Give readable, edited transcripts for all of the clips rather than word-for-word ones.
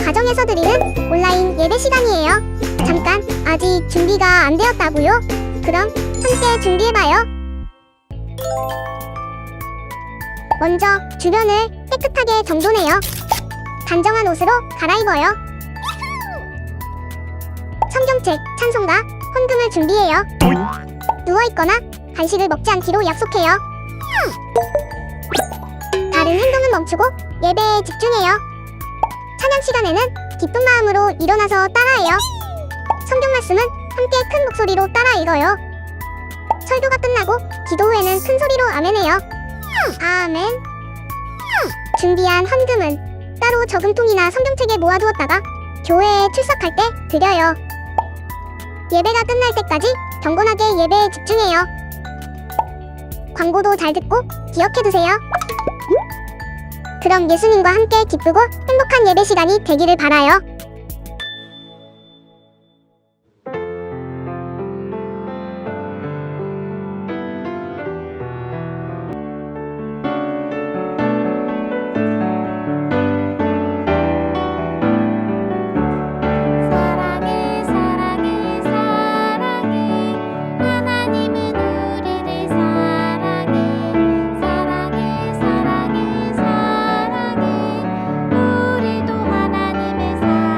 가정에서 드리는 온라인 예배 시간이에요. 잠깐, 아직 준비가 안 되었다고요? 그럼 함께 준비해봐요. 먼저 주변을 깨끗하게 정돈해요. 단정한 옷으로 갈아입어요. 성경책, 찬송가, 헌금을 준비해요. 누워있거나 간식을 먹지 않기로 약속해요. 다른 행동은 멈추고 예배에 집중해요. 찬양 시간에는 기쁜 마음으로 일어나서 따라해요. 성경 말씀은 함께 큰 목소리로 따라 읽어요. 설교가 끝나고 기도 후에는 큰 소리로 아멘해요. 아멘. 준비한 헌금은 따로 저금통이나 성경책에 모아두었다가 교회에 출석할 때 드려요. 예배가 끝날 때까지 경건하게 예배에 집중해요. 광고도 잘 듣고 기억해두세요. 그럼 예수님과 함께 기쁘고 행복한 예배 시간이 되기를 바라요. 사랑해 사랑해 사랑해 하나님은 우리를 사랑해 사랑해 사랑해 사랑해 우리도 하나님을 사랑해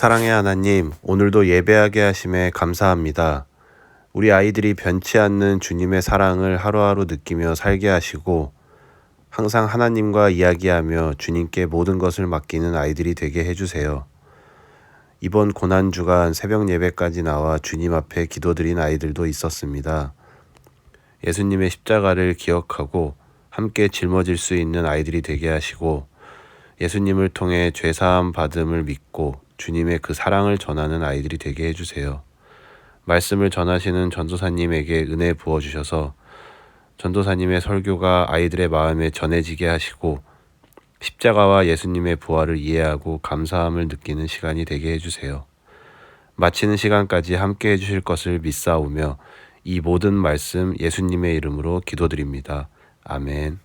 사랑의 하나님, 오늘도 예배하게 하심에 감사합니다. 우리 아이들이 변치 않는 주님의 사랑을 하루하루 느끼며 살게 하시고 항상 하나님과 이야기하며 주님께 모든 것을 맡기는 아이들이 되게 해주세요. 이번 고난주간 새벽 예배까지 나와 주님 앞에 기도드린 아이들도 있었습니다. 예수님의 십자가를 기억하고 함께 짊어질 수 있는 아이들이 되게 하시고 예수님을 통해 죄사함 받음을 믿고 주님의 그 사랑을 전하는 아이들이 되게 해주세요. 말씀을 전하시는 전도사님에게 은혜 부어주셔서 전도사님의 설교가 아이들의 마음에 전해지게 하시고 십자가와 예수님의 부활을 이해하고 감사함을 느끼는 시간이 되게 해주세요. 마치는 시간까지 함께 해주실 것을 믿사오며 이 모든 말씀 예수님의 이름으로 기도드립니다. 아멘.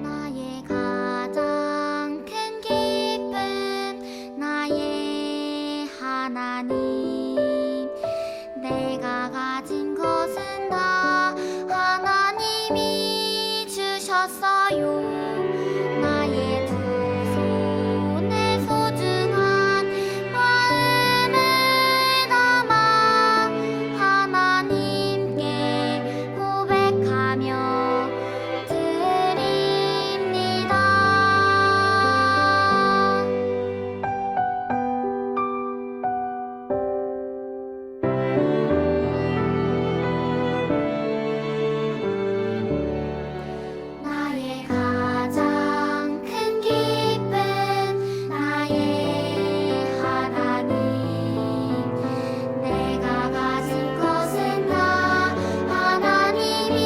나의 가장 큰 기쁨 나의 하나님 내가 가진 것은 다 하나님이 주셨어요 나의 두 손에 소중한 마음을 담아 하나님께 고백하며 드립니다. 나의 가장 큰 기쁨 나의 하나님 내가 가진 것은 다 하나님이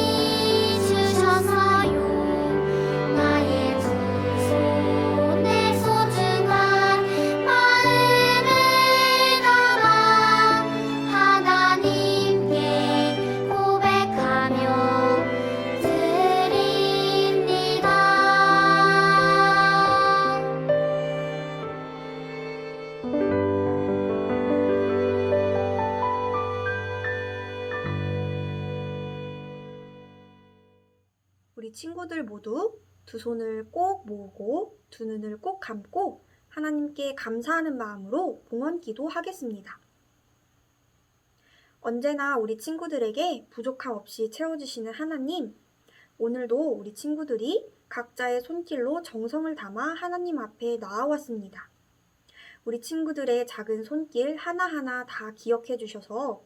주셨어요 나의 두 손에 소중한 마음을 담아 하나님께 고백하며 드립니다. 우리 친구들 모두 두 손을 꼭 모으고 두 눈을 꼭 감고 하나님께 감사하는 마음으로 봉헌기도 하겠습니다. 언제나 우리 친구들에게 부족함 없이 채워주시는 하나님, 오늘도 우리 친구들이 각자의 손길로 정성을 담아 하나님 앞에 나아왔습니다. 우리 친구들의 작은 손길 하나하나 다 기억해 주셔서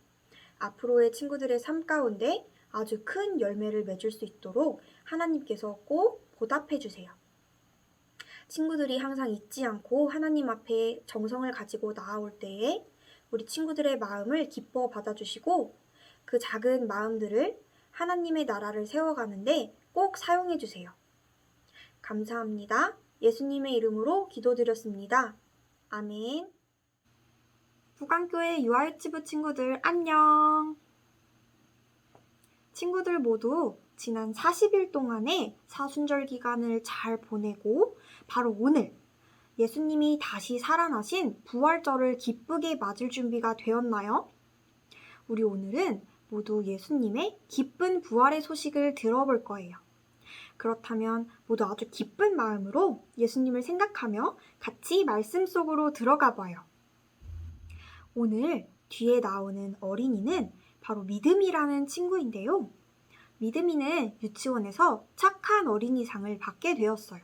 앞으로의 친구들의 삶 가운데 아주 큰 열매를 맺을 수 있도록 하나님께서 꼭 보답해 주세요. 친구들이 항상 잊지 않고 하나님 앞에 정성을 가지고 나아올 때에 우리 친구들의 마음을 기뻐 받아주시고 그 작은 마음들을 하나님의 나라를 세워가는데 꼭 사용해 주세요. 감사합니다. 예수님의 이름으로 기도드렸습니다. 아멘. 부강교회 유아유치부 친구들 안녕. 친구들 모두 지난 40일 동안의 사순절 기간을 잘 보내고 바로 오늘 예수님이 다시 살아나신 부활절을 기쁘게 맞을 준비가 되었나요? 우리 오늘은 모두 예수님의 기쁜 부활의 소식을 들어볼 거예요. 그렇다면 모두 아주 기쁜 마음으로 예수님을 생각하며 같이 말씀 속으로 들어가 봐요. 오늘 뒤에 나오는 어린이는 바로 믿음이라는 친구인데요. 믿음이는 유치원에서 착한 어린이상을 받게 되었어요.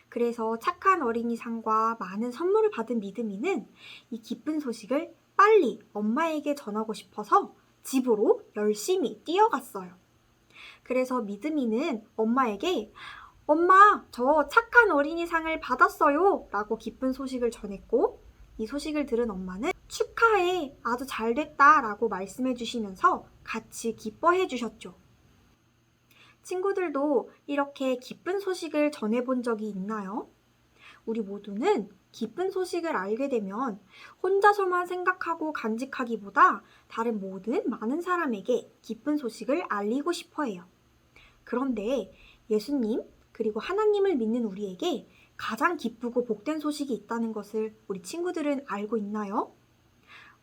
그래서 착한 어린이상과 많은 선물을 받은 믿음이는 이 기쁜 소식을 빨리 엄마에게 전하고 싶어서 집으로 열심히 뛰어갔어요. 그래서 믿음이는 엄마에게 엄마, 저 착한 어린이상을 받았어요 라고 기쁜 소식을 전했고 이 소식을 들은 엄마는 축하해, 아주 잘 됐다 라고 말씀해 주시면서 같이 기뻐해 주셨죠. 친구들도 이렇게 기쁜 소식을 전해본 적이 있나요? 우리 모두는 기쁜 소식을 알게 되면 혼자서만 생각하고 간직하기보다 다른 모든 많은 사람에게 기쁜 소식을 알리고 싶어 해요. 그런데 예수님 그리고 하나님을 믿는 우리에게 가장 기쁘고 복된 소식이 있다는 것을 우리 친구들은 알고 있나요?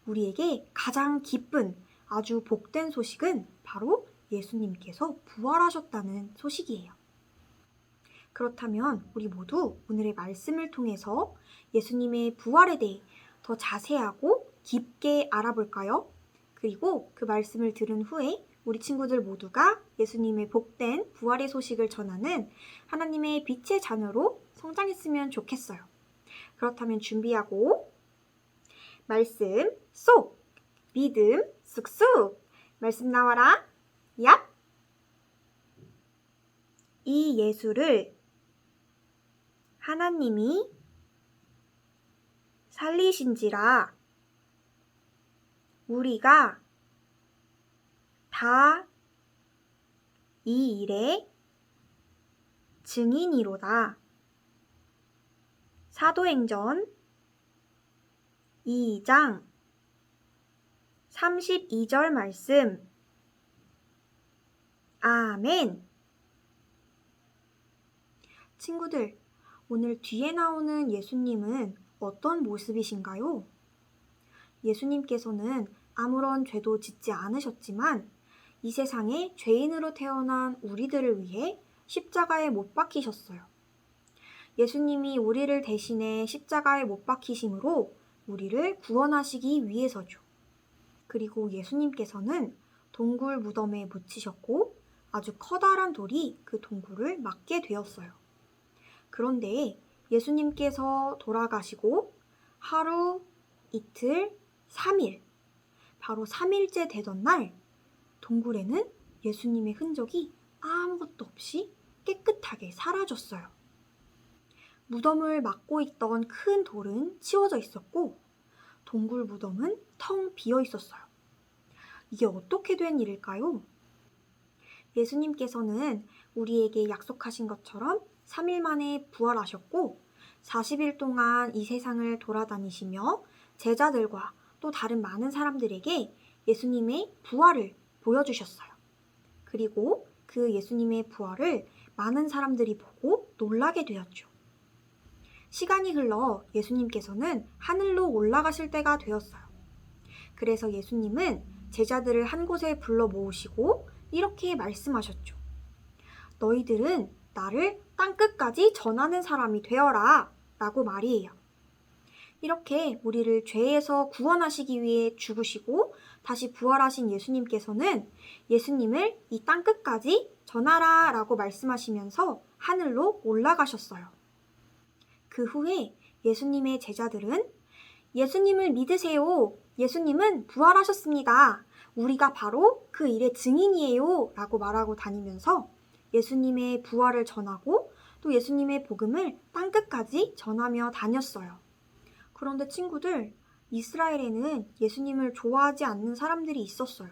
우리에게 가장 기쁜 아주 복된 소식은 바로 예수님께서 부활하셨다는 소식이에요. 그렇다면 우리 모두 오늘의 말씀을 통해서 예수님의 부활에 대해 더 자세하고 깊게 알아볼까요? 그리고 그 말씀을 들은 후에 우리 친구들 모두가 예수님의 복된 부활의 소식을 전하는 하나님의 빛의 자녀로 성장했으면 좋겠어요. 그렇다면 준비하고 말씀 쏙! 믿음 쑥쑥! 말씀 나와라! 얍! 이 예수를 하나님이 살리신지라 우리가 다 이 일의 증인이로다. 사도행전 2장 32절 말씀. 아멘. 친구들, 오늘 뒤에 나오는 예수님은 어떤 모습이신가요? 예수님께서는 아무런 죄도 짓지 않으셨지만 이 세상에 죄인으로 태어난 우리들을 위해 십자가에 못 박히셨어요. 예수님이 우리를 대신해 십자가에 못 박히심으로 우리를 구원하시기 위해서죠. 그리고 예수님께서는 동굴 무덤에 묻히셨고 아주 커다란 돌이 그 동굴을 막게 되었어요. 그런데 예수님께서 돌아가시고 하루, 이틀, 3일, 바로 3일째 되던 날 동굴에는 예수님의 흔적이 아무것도 없이 깨끗하게 사라졌어요. 무덤을 막고 있던 큰 돌은 치워져 있었고 동굴 무덤은 텅 비어 있었어요. 이게 어떻게 된 일일까요? 예수님께서는 우리에게 약속하신 것처럼 3일 만에 부활하셨고 40일 동안 이 세상을 돌아다니시며 제자들과 또 다른 많은 사람들에게 예수님의 부활을 보여주셨어요. 그리고 그 예수님의 부활을 많은 사람들이 보고 놀라게 되었죠. 시간이 흘러 예수님께서는 하늘로 올라가실 때가 되었어요. 그래서 예수님은 제자들을 한 곳에 불러 모으시고 이렇게 말씀하셨죠. 너희들은 나를 땅끝까지 전하는 사람이 되어라 라고 말이에요. 이렇게 우리를 죄에서 구원하시기 위해 죽으시고 다시 부활하신 예수님께서는 예수님을 이 땅끝까지 전하라 라고 말씀하시면서 하늘로 올라가셨어요. 그 후에 예수님의 제자들은 예수님을 믿으세요. 예수님은 부활하셨습니다. 우리가 바로 그 일의 증인이에요 라고 말하고 다니면서 예수님의 부활을 전하고 또 예수님의 복음을 땅끝까지 전하며 다녔어요. 그런데 친구들, 이스라엘에는 예수님을 좋아하지 않는 사람들이 있었어요.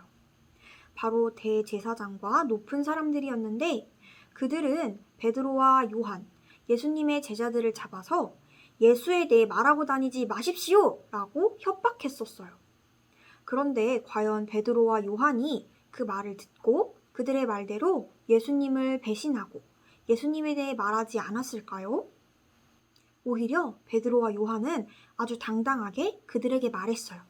바로 대제사장과 높은 사람들이었는데 그들은 베드로와 요한, 예수님의 제자들을 잡아서 예수에 대해 말하고 다니지 마십시오 라고 협박했었어요. 그런데 과연 베드로와 요한이 그 말을 듣고 그들의 말대로 예수님을 배신하고 예수님에 대해 말하지 않았을까요? 오히려 베드로와 요한은 아주 당당하게 그들에게 말했어요.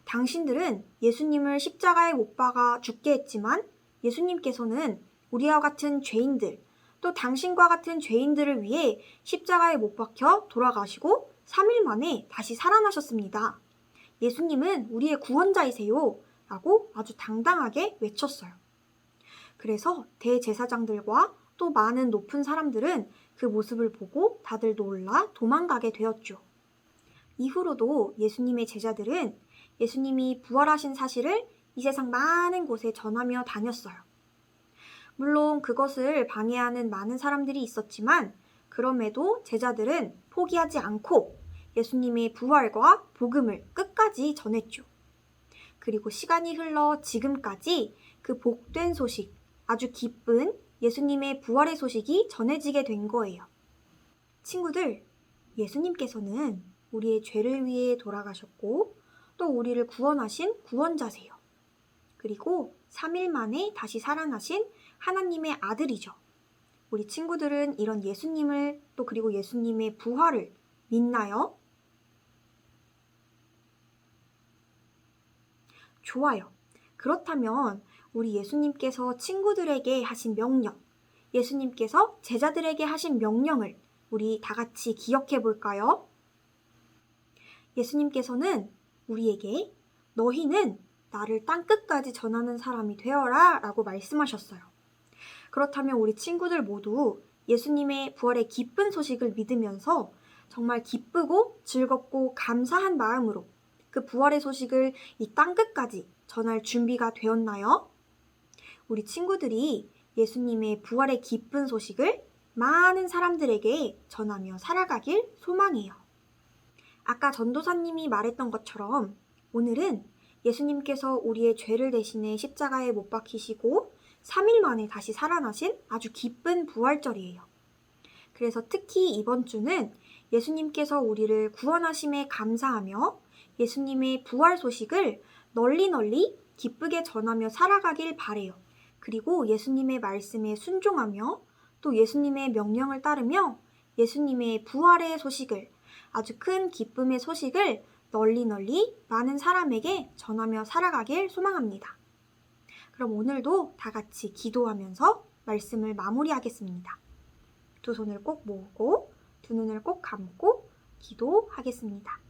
당신들은 예수님을 십자가에 못 박아 죽게 했지만 예수님께서는 우리와 같은 죄인들, 또 당신과 같은 죄인들을 위해 십자가에 못 박혀 돌아가시고 3일 만에 다시 살아나셨습니다. 예수님은 우리의 구원자이세요 라고 아주 당당하게 외쳤어요. 그래서 대제사장들과 또 많은 높은 사람들은 그 모습을 보고 다들 놀라 도망가게 되었죠. 이후로도 예수님의 제자들은 예수님이 부활하신 사실을 이 세상 많은 곳에 전하며 다녔어요. 물론 그것을 방해하는 많은 사람들이 있었지만 그럼에도 제자들은 포기하지 않고 예수님의 부활과 복음을 끝까지 전했죠. 그리고 시간이 흘러 지금까지 그 복된 소식, 아주 기쁜 예수님의 부활의 소식이 전해지게 된 거예요. 친구들, 예수님께서는 우리의 죄를 위해 돌아가셨고 또 우리를 구원하신 구원자세요. 그리고 3일 만에 다시 살아나신 하나님의 아들이죠. 우리 친구들은 이런 예수님을 또 그리고 예수님의 부활을 믿나요? 좋아요. 그렇다면 우리 예수님께서 친구들에게 하신 명령, 예수님께서 제자들에게 하신 명령을 우리 다 같이 기억해 볼까요? 예수님께서는 우리에게 너희는 나를 땅끝까지 전하는 사람이 되어라 라고 말씀하셨어요. 그렇다면 우리 친구들 모두 예수님의 부활의 기쁜 소식을 믿으면서 정말 기쁘고 즐겁고 감사한 마음으로 그 부활의 소식을 이 땅끝까지 전할 준비가 되었나요? 우리 친구들이 예수님의 부활의 기쁜 소식을 많은 사람들에게 전하며 살아가길 소망해요. 아까 전도사님이 말했던 것처럼 오늘은 예수님께서 우리의 죄를 대신해 십자가에 못 박히시고 3일 만에 다시 살아나신 아주 기쁜 부활절이에요. 그래서 특히 이번 주는 예수님께서 우리를 구원하심에 감사하며 예수님의 부활 소식을 널리 기쁘게 전하며 살아가길 바래요. 그리고 예수님의 말씀에 순종하며 또 예수님의 명령을 따르며 예수님의 부활의 소식을, 아주 큰 기쁨의 소식을 널리 많은 사람에게 전하며 살아가길 소망합니다. 그럼 오늘도 다 같이 기도하면서 말씀을 마무리하겠습니다. 두 손을 꼭 모으고 두 눈을 꼭 감고 기도하겠습니다.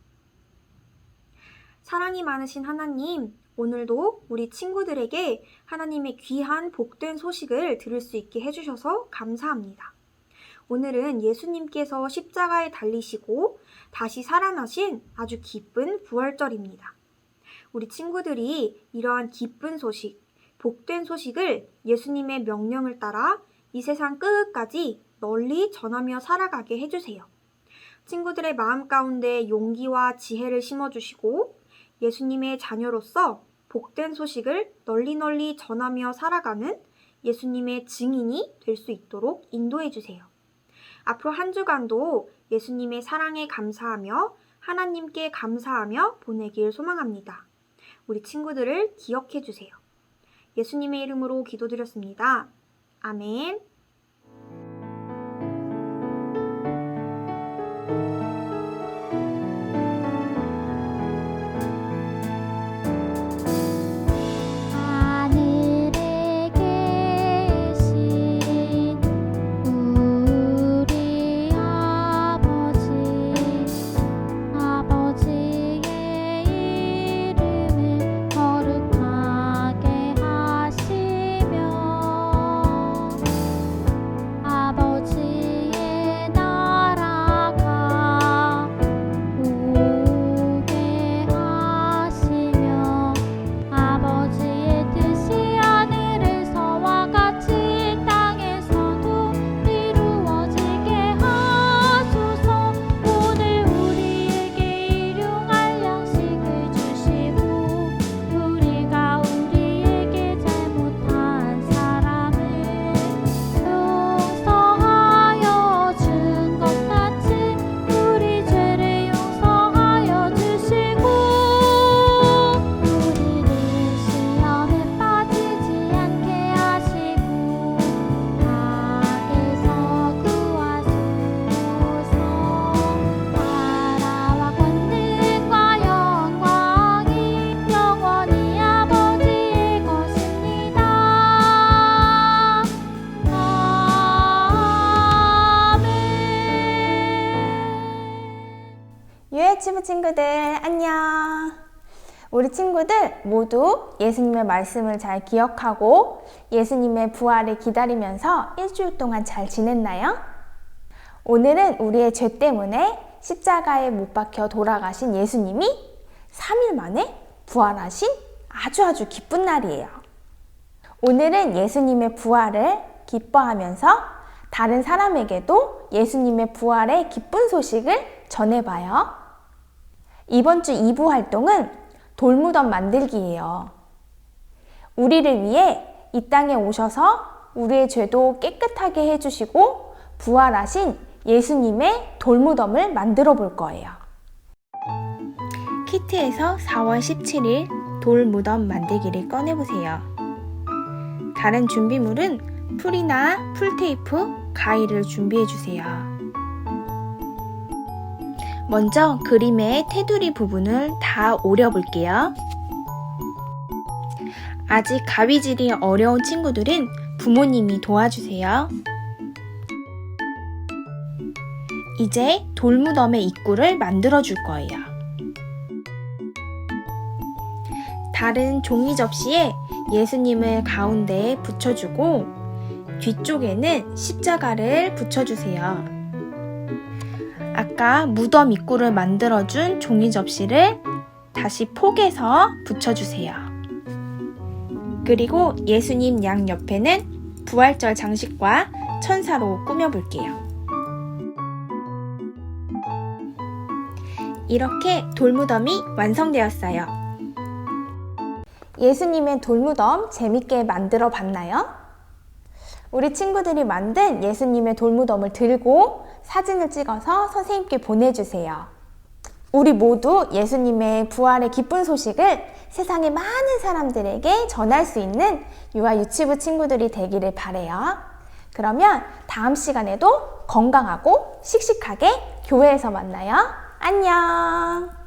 사랑이 많으신 하나님, 오늘도 우리 친구들에게 하나님의 귀한 복된 소식을 들을 수 있게 해주셔서 감사합니다. 오늘은 예수님께서 십자가에 달리시고 다시 살아나신 아주 기쁜 부활절입니다. 우리 친구들이 이러한 기쁜 소식, 복된 소식을 예수님의 명령을 따라 이 세상 끝까지 널리 전하며 살아가게 해주세요. 친구들의 마음 가운데 용기와 지혜를 심어주시고 예수님의 자녀로서 복된 소식을 널리 전하며 살아가는 예수님의 증인이 될 수 있도록 인도해 주세요. 앞으로 한 주간도 예수님의 사랑에 감사하며 하나님께 감사하며 보내길 소망합니다. 우리 친구들을 기억해 주세요. 예수님의 이름으로 기도드렸습니다. 아멘. 하늘에 계신 우리 아버지의 이름을 거룩하게 하시며 아버지의 나라가 오게 하시며 아버지의 뜻이 하늘에서와 같이 땅에서도 이루어지게 하소서. 오늘 우리에게 일용할 양식을 주시고 우리가 우리에게 잘못한 사람을 용서하여 준 것 같이 우리 죄를 용서하여 주시고 우리를 시험에 빠지지 않게 하시고 악에서 구하소서. 나라와 권능과 영광이 영원히 아버지의 것입니다. 아멘. 유해치부 친구들 안녕. 우리 친구들 모두 예수님의 말씀을 잘 기억하고 예수님의 부활을 기다리면서 일주일 동안 잘 지냈나요? 오늘은 우리의 죄 때문에 십자가에 못 박혀 돌아가신 예수님이 3일 만에 부활하신 아주 기쁜 날이에요. 오늘은 예수님의 부활을 기뻐하면서 다른 사람에게도 예수님의 부활의 기쁜 소식을 전해봐요. 이번 주 2부 활동은 돌무덤 만들기예요. 우리를 위해 이 땅에 오셔서 우리의 죄도 깨끗하게 해주시고 부활하신 예수님의 돌무덤을 만들어 볼 거예요. 키트에서 4월 17일 돌무덤 만들기를 꺼내보세요. 다른 준비물은 풀이나 풀테이프, 가위를 준비해주세요. 먼저 그림의 테두리 부분을 다 오려볼게요. 아직 가위질이 어려운 친구들은 부모님이 도와주세요. 이제 돌무덤의 입구를 만들어 줄 거예요. 다른 종이 접시에 예수님을 가운데에 붙여주고 뒤쪽에는 십자가를 붙여주세요. 아까 무덤 입구를 만들어준 종이 접시를 다시 포개서 붙여주세요. 그리고 예수님 양 옆에는 부활절 장식과 천사로 꾸며볼게요. 이렇게 돌무덤이 완성되었어요. 예수님의 돌무덤 재밌게 만들어 봤나요? 우리 친구들이 만든 예수님의 돌무덤을 들고 사진을 찍어서 선생님께 보내주세요. 우리 모두 예수님의 부활의 기쁜 소식을 세상의 많은 사람들에게 전할 수 있는 유아 유치부 친구들이 되기를 바래요. 그러면 다음 시간에도 건강하고 씩씩하게 교회에서 만나요. 안녕!